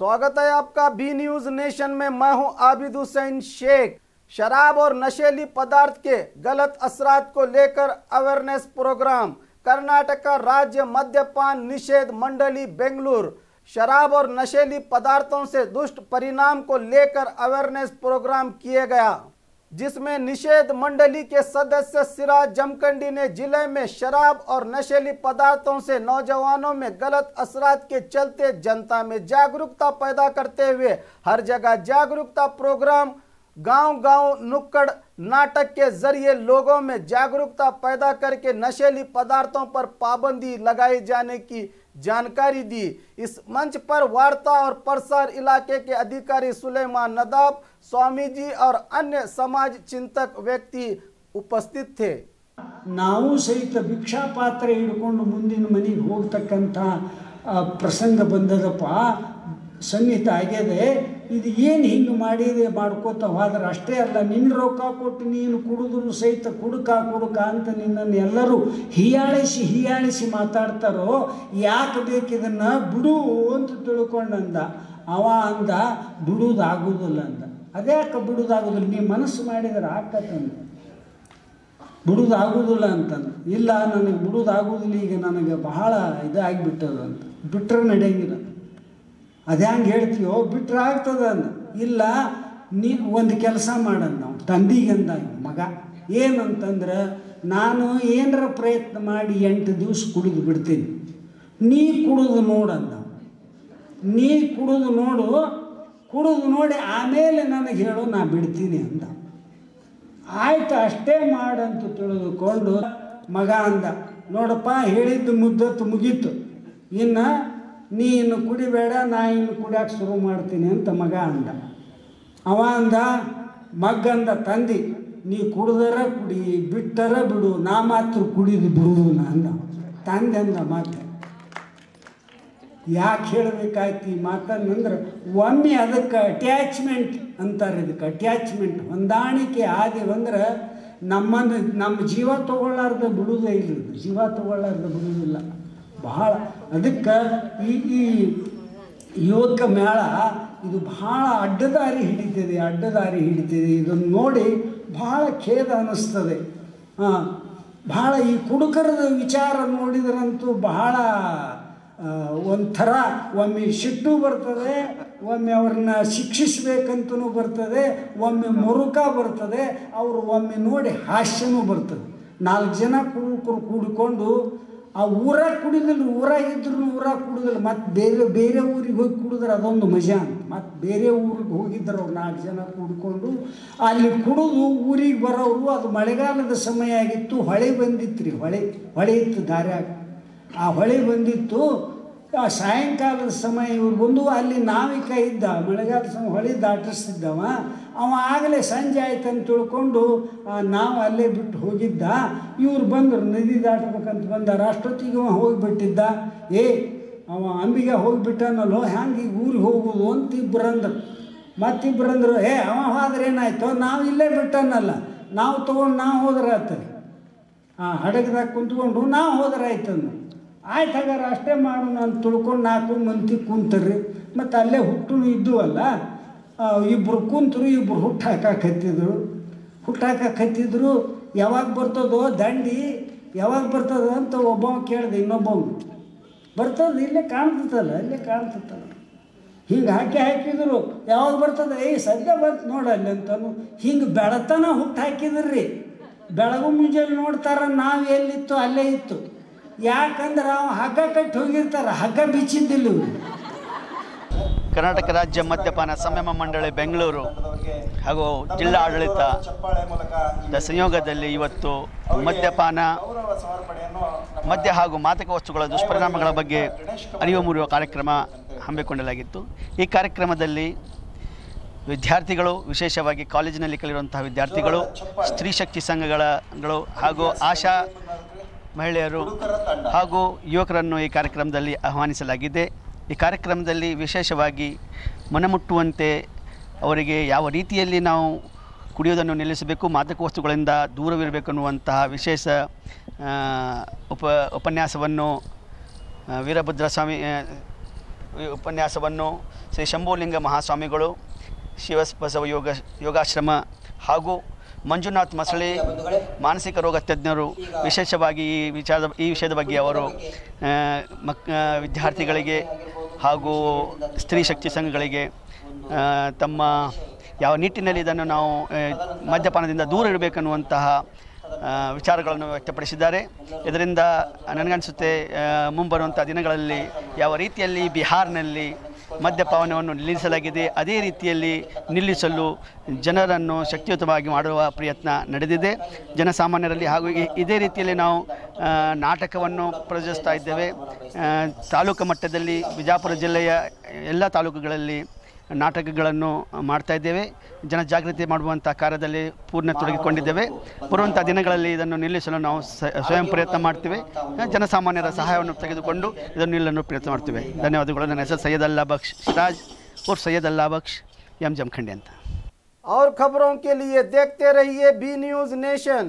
स्वागत है आपका बी न्यूज नेशन में। मैं हूं आबिद हुसैन शेख। शराब और नशीली पदार्थ के गलत असरात को लेकर अवेयरनेस प्रोग्राम। कर्नाटक राज्य मद्यपान निषेध मंडली बेंगलुरु शराब और नशीली पदार्थों से दुष्ट परिणाम को लेकर अवेयरनेस प्रोग्राम किया गया, जिसमें निषेध मंडली के सदस्य सिराज जमखंडी ने जिले में शराब और नशीली पदार्थों से नौजवानों में गलत असरात के चलते जनता में जागरूकता पैदा करते हुए हर जगह जागरूकता प्रोग्राम, गांव-गांव नुक्कड़ नाटक के जरिए लोगों में जागरूकता पैदा करके नशीली पदार्थों पर पाबंदी लगाए जाने की जानकारी दी। इस मंच पर वार्ता और प्रसार इलाके के अधिकारी सुलेमान नदाब, स्वामी जी और अन्य समाज चिंतक व्यक्ति उपस्थित थे। ನಾವು ಸಹಿತ ಭಿಕ್ಷಾ ಪಾತ್ರೆ ಹಿಡ್ಕೊಂಡು ಮುಂದಿನ ಮನೆಗೆ ಹೋಗ್ತಕ್ಕಂಥ ಪ್ರಸಂಗ ಬಂದದಪ್ಪ, ಸನ್ನಿಹಿತ ಆಗಿದೆ. ಇದು ಏನು ಹಿಂಗೆ ಮಾಡಿದೆ ಮಾಡ್ಕೋತ ಹೋದ್ರೆ ಅಷ್ಟೇ ಅಲ್ಲ, ನಿನ್ನ ರೊಕ್ಕ ಕೊಟ್ಟು ನೀನು ಕುಡಿದ್ರು ಸಹಿತ ಕುಡುಕ ಅಂತ ನಿನ್ನನ್ನು ಎಲ್ಲರೂ ಹೀಯಾಳಿಸಿ ಮಾತಾಡ್ತಾರೋ, ಯಾಕೆ ಬೇಕಿದನ್ನು ಬಿಡು ಅಂತ ತಿಳ್ಕೊಂಡಂದ. ಅವ ಅಂದ ಬಿಡುವುದಾಗೋದಿಲ್ಲ ಅಂದ. ಅದ್ಯಾಕೆ ಬಿಡುವುದಾಗೋದಿಲ್ಲ, ನೀ ಮನಸ್ಸು ಮಾಡಿದ್ರೆ ಆಕತ್ತಂದ. ಬಿಡುವುದಾಗೋದಿಲ್ಲ ಅಂತಂದು. ಇಲ್ಲ, ನನಗೆ ಬಿಡುವುದಾಗೋದಿಲ್ಲ, ಈಗ ನನಗೆ ಬಹಳ ಇದಾಗಿಬಿಟ್ಟದು ಅಂತ. ಬಿಟ್ಟರೆ ನಡೆಯಂಗಿಲ್ಲ. ಅದು ಹೆಂಗೆ ಹೇಳ್ತೀವೋ ಬಿಟ್ಟರೆ ಆಗ್ತದ ಅಂದ. ಇಲ್ಲ, ನೀ ಒಂದು ಕೆಲಸ ಮಾಡಂದ. ನಾವು ತಂದಿಗೆ ಅಂದ ಮಗ ಏನಂತಂದ್ರೆ, ನಾನು ಏನರ ಪ್ರಯತ್ನ ಮಾಡಿ 8 ದಿವಸ ಕುಡಿದು ಬಿಡ್ತೀನಿ, ನೀ ಕುಡಿದು ನೋಡಂದ. ನೀ ಕುಡಿದು ನೋಡಿ ಆಮೇಲೆ ನನಗೆ ಹೇಳು, ನಾ ಬಿಡ್ತೀನಿ ಅಂದ. ಆಯ್ತು, ಅಷ್ಟೇ ಮಾಡಂತ ತಿಳಿದುಕೊಂಡು ಮಗ ಅಂದ, ನೋಡಪ್ಪ ಹೇಳಿದ್ದು ಮುದ್ದತ್ತು ಮುಗೀತು, ಇನ್ನು ನೀನು ಕುಡಿಬೇಡ, ನಾ ಇನ್ನು ಕುಡಿಯೋಕೆ ಶುರು ಮಾಡ್ತೀನಿ ಅಂತ ಮಗ ಅಂದ. ಅವ ಅಂದ, ಮಗಂದ ತಂದಿ, ನೀ ಕುಡ್ದರ ಕುಡಿ, ಬಿಟ್ಟರ ಬಿಡು, ನಾ ಮಾತ್ರ ಕುಡಿದು ಬಿಡುವುದಿಲ್ಲ ಅಂದ. ತಂದೆ ಅಂದ ಮಾತು. ಯಾಕೆ ಹೇಳಬೇಕಾಯ್ತು ಈ ಮಾತನ್ನಂದ್ರೆ, ಒಮ್ಮೆ ಅದಕ್ಕೆ ಅಟ್ಯಾಚ್ಮೆಂಟ್ ಅಂತಾರೆ. ಇದಕ್ಕೆ ಅಟ್ಯಾಚ್ಮೆಂಟ್, ಹೊಂದಾಣಿಕೆ ಆದಿವಂದ್ರೆ ನಮ್ಮ ಜೀವ ತೊಗೊಳ್ಳಾರ್ದ ಬಿಡುವುದೇ ಇಲ್ಲ. ಜೀವ ತೊಗೊಳ್ಳಾರ್ದ ಬಿಡುವುದಿಲ್ಲ ಬಹಳ. ಅದಕ್ಕೆ ಈ ಯುವಕ ಮೇಳ ಇದು ಭಾಳ ಅಡ್ಡದಾರಿ ಹಿಡಿತಿದೆ. ಇದನ್ನು ನೋಡಿ ಭಾಳ ಖೇದ ಅನ್ನಿಸ್ತದೆ. ಭಾಳ ಈ ಕುಡುಕರದ ವಿಚಾರ ನೋಡಿದ್ರಂತೂ ಬಹಳ ಒಂಥರ ಒಮ್ಮೆ ಸಿಟ್ಟು ಬರ್ತದೆ, ಒಮ್ಮೆ ಅವ್ರನ್ನ ಶಿಕ್ಷಿಸಬೇಕಂತನೂ ಬರ್ತದೆ, ಒಮ್ಮೆ ಮುರುಕ ಬರ್ತದೆ, ಅವರು ಒಮ್ಮೆ ನೋಡಿ ಹಾಸ್ಯನೂ ಬರ್ತದೆ. 4 ಜನ ಕುಡುಕರು ಕೂಡಿಕೊಂಡು ಆ ಊರಾಗ ಕುಡಿದಿಲ್ಲ, ಊರಾಗಿದ್ರು ಊರಾಗ ಕುಡಿದಿಲ್ಲ, ಮತ್ತು ಬೇರೆ ಊರಿಗೆ ಹೋಗಿ ಕುಡಿದ್ರೆ ಅದೊಂದು ಮಜಾ ಅಂತ. ಮತ್ತು ಬೇರೆ ಊರಿಗೆ ಹೋಗಿದ್ರು ಅವ್ರು 4 ಜನ ಕೂಡಿಕೊಂಡು ಅಲ್ಲಿ ಕುಡಿದು ಊರಿಗೆ ಬರೋರು. ಅದು ಮಳೆಗಾಲದ ಸಮಯ ಆಗಿತ್ತು, ಹೊಳೆ ಬಂದಿತ್ತು ರೀ, ಹೊಳೆ ಇತ್ತು ದಾರ್ಯಾಗ. ಆ ಹೊಳೆ ಬಂದಿತ್ತು. ಆ ಸಾಯಂಕಾಲದ ಸಮಯ ಇವ್ರು ಬಂದು, ಅಲ್ಲಿ ನಾವಿಕ ಇದ್ದ, ಮಳೆಗಾಲದ ಸಮಯ ಹೊಳೆ ದಾಟಿಸ್ತಿದ್ದವ. ಅವ ಆಗಲೇ ಸಂಜೆ ಆಯ್ತು ಅಂತ ತಿಳ್ಕೊಂಡು ನಾವು ಅಲ್ಲೇ ಬಿಟ್ಟು ಹೋಗಿದ್ದ. ಇವ್ರು ಬಂದರು, ನದಿ ದಾಟಬೇಕಂತ ಬಂದಾರ. ಅಷ್ಟೊತ್ತಿಗೆ ಅವ ಹೋಗಿಬಿಟ್ಟಿದ್ದ. ಅವ ಅಂಬಿಗೆ ಹೋಗಿಬಿಟ್ಟನಲ್ಲೋ, ಹ್ಯಾಂಗೆ ಈಗ ಊರಿಗೆ ಹೋಗೋದು ಅಂತ ಇಬ್ಬರಂದ್ರು. ಮತ್ತಿಬ್ಬರಂದ್ರು, ಅವ ಹೋದ್ರೆ ಏನಾಯ್ತು, ನಾವು ಇಲ್ಲೇ ಬಿಟ್ಟನಲ್ಲ, ನಾವು ತೊಗೊಂಡು ನಾವು ಹೋದ್ರೆ ಆಯ್ತದೆ. ಹಡಗದಾಗ ಕುಂತ್ಕೊಂಡು ನಾವು ಹೋದ್ರೆ ಆಯ್ತಂದು. ಆಯ್ತು, ಹಾಗಾದ್ರೆ ಅಷ್ಟೇ ಮಾಡೋಣ ಅಂತ ತಿಳ್ಕೊಂಡು 4 ಮಂದಿ ಕುಂತರ್ರಿ. ಮತ್ತು ಅಲ್ಲೇ ಹುಟ್ಟು ಇದ್ದು ಅಲ್ಲ, ಇಬ್ಬರು ಕುಂತರು, ಇಬ್ಬರು ಹುಟ್ಟು ಹಾಕತ್ತಿದ್ರು. ಯಾವಾಗ ಬರ್ತದೋ ದಂಡಿ, ಯಾವಾಗ ಬರ್ತದೋ ಅಂತ ಒಬ್ಬವ ಕೇಳಿದೆ ಇನ್ನೊಬ್ಬವನು. ಬರ್ತದೆ, ಇಲ್ಲೇ ಕಾಣ್ತತ್ತಲ್ಲ ಹಿಂಗೆ ಹಾಕಿದ್ರು. ಯಾವಾಗ ಬರ್ತದೆ, ಸದ್ಯ ಬಂತು ನೋಡಲ್ಲಿ ಅಂತನು. ಹಿಂಗೆ ಬೆಳತನ ಹುಟ್ಟು ಹಾಕಿದ್ರಿ. ಬೆಳಗು ಮುಂಜಾನೆ ನೋಡ್ತಾರ, ನಾವು ಎಲ್ಲಿತ್ತು ಅಲ್ಲೇ ಇತ್ತು. ಯಾಕಂದ್ರೆ ಅವ ಹಗ್ಗ ಕಟ್ಟಿ ಹೋಗಿರ್ತಾರೆ, ಹಗ್ಗ ಬಿಚ್ಚಿದ್ದಿಲ್ಲ ಇವರು. ಕರ್ನಾಟಕ ರಾಜ್ಯ ಮದ್ಯಪಾನ ಸಂಯಮ ಮಂಡಳಿ ಬೆಂಗಳೂರು ಹಾಗೂ ಜಿಲ್ಲಾ ಆಡಳಿತದ ಸಂಯೋಗದಲ್ಲಿ ಇವತ್ತು ಮದ್ಯ ಹಾಗೂ ಮಾದಕ ವಸ್ತುಗಳ ದುಷ್ಪರಿಣಾಮಗಳ ಬಗ್ಗೆ ಅರಿವು ಮೂಡುವ ಕಾರ್ಯಕ್ರಮ ಹಮ್ಮಿಕೊಳ್ಳಲಾಗಿತ್ತು. ಈ ಕಾರ್ಯಕ್ರಮದಲ್ಲಿ ವಿದ್ಯಾರ್ಥಿಗಳು, ವಿಶೇಷವಾಗಿ ಕಾಲೇಜಿನಲ್ಲಿ ಕಲಿಯುವಂತಹ ವಿದ್ಯಾರ್ಥಿಗಳು, ಸ್ತ್ರೀ ಶಕ್ತಿ ಸಂಘಗಳು ಹಾಗೂ ಆಶಾ ಮಹಿಳೆಯರು ಹಾಗೂ ಯುವಕರನ್ನು ಈ ಕಾರ್ಯಕ್ರಮದಲ್ಲಿ ಆಹ್ವಾನಿಸಲಾಗಿದೆ. ಈ ಕಾರ್ಯಕ್ರಮದಲ್ಲಿ ವಿಶೇಷವಾಗಿ ಮನಮುಟ್ಟುವಂತೆ ಅವರಿಗೆ ಯಾವ ರೀತಿಯಲ್ಲಿ ನಾವು ಕುಡಿಯೋದನ್ನು ನಿಲ್ಲಿಸಬೇಕು, ಮಾದಕ ವಸ್ತುಗಳಿಂದ ದೂರವಿರಬೇಕು ಅನ್ನುವಂತಹ ವಿಶೇಷ ಉಪನ್ಯಾಸವನ್ನು ವೀರಭದ್ರ ಸ್ವಾಮಿ ಉಪನ್ಯಾಸವನ್ನು ಶ್ರೀ ಶಂಭುಲಿಂಗ ಮಹಾಸ್ವಾಮಿಗಳು ಶಿವಬಸವ ಯೋಗಾಶ್ರಮ ಹಾಗೂ ಮಂಜುನಾಥ್ ಮಸಳಿ ಮಾನಸಿಕ ರೋಗ ತಜ್ಞರು ವಿಶೇಷವಾಗಿ ಈ ವಿಷಯದ ಬಗ್ಗೆ ಅವರು ವಿದ್ಯಾರ್ಥಿಗಳಿಗೆ ಹಾಗೂ ಸ್ತ್ರೀ ಶಕ್ತಿ ಸಂಘಗಳಿಗೆ ತಮ್ಮ ಯಾವ ನಿಟ್ಟಿನಲ್ಲಿ ಇದನ್ನು ನಾವು ಮದ್ಯಪಾನದಿಂದ ದೂರ ಇರಬೇಕನ್ನುವಂತಹ ವಿಚಾರಗಳನ್ನು ವ್ಯಕ್ತಪಡಿಸಿದ್ದಾರೆ. ಇದರಿಂದ ನನಗನ್ನಿಸುತ್ತೆ ಮುಂಬರುವಂಥ ದಿನಗಳಲ್ಲಿ ಯಾವ ರೀತಿಯಲ್ಲಿ ಬಿಹಾರ್ನಲ್ಲಿ ಮದ್ಯಪಾನವನ್ನು ನಿಲ್ಲಿಸಲಾಗಿದೆ ಅದೇ ರೀತಿಯಲ್ಲಿ ನಿಲ್ಲಿಸಲು ಜನರನ್ನು ಶಕ್ತಿಯುತವಾಗಿ ಮಾಡುವ ಪ್ರಯತ್ನ ನಡೆದಿದೆ ಜನಸಾಮಾನ್ಯರಲ್ಲಿ. ಹಾಗೂ ಇದೇ ರೀತಿಯಲ್ಲಿ ನಾವು ನಾಟಕವನ್ನು ಪ್ರದರ್ಶಿಸ್ತಾ ಇದ್ದೇವೆ. ತಾಲೂಕು ಮಟ್ಟದಲ್ಲಿ ಬಿಜಾಪುರ ಜಿಲ್ಲೆಯ ಎಲ್ಲ ತಾಲೂಕುಗಳಲ್ಲಿ ನಾಟಕಗಳನ್ನು ಮಾಡ್ತಾ ಇದ್ದೇವೆ. ಜನಜಾಗೃತಿ ಮಾಡುವಂಥ ಕಾರ್ಯದಲ್ಲಿ ಪೂರ್ಣ ತೊಡಗಿಕೊಂಡಿದ್ದೇವೆ. ಬರುವಂಥ ದಿನಗಳಲ್ಲಿ ಇದನ್ನು ನಿಲ್ಲಿಸಲು ನಾವು ಸ್ವಯಂ ಪ್ರಯತ್ನ ಮಾಡ್ತೇವೆ. ಜನಸಾಮಾನ್ಯರ ಸಹಾಯವನ್ನು ತೆಗೆದುಕೊಂಡು ಇದನ್ನು ನಿಲ್ಲಲು ಪ್ರಯತ್ನ ಮಾಡ್ತೇವೆ. ಧನ್ಯವಾದಗಳು. ನನ್ನ ಹೆಸರು ಸೈಯದ್ ಅಲ್ಲಾ ಬಕ್ಷ್ ಸಿರಾಜ್ और सैयद अल्लाह बख्श एम जमखंडी अंत। और खबरों के लिए देखते रहिए बी न्यूज़ नेशन।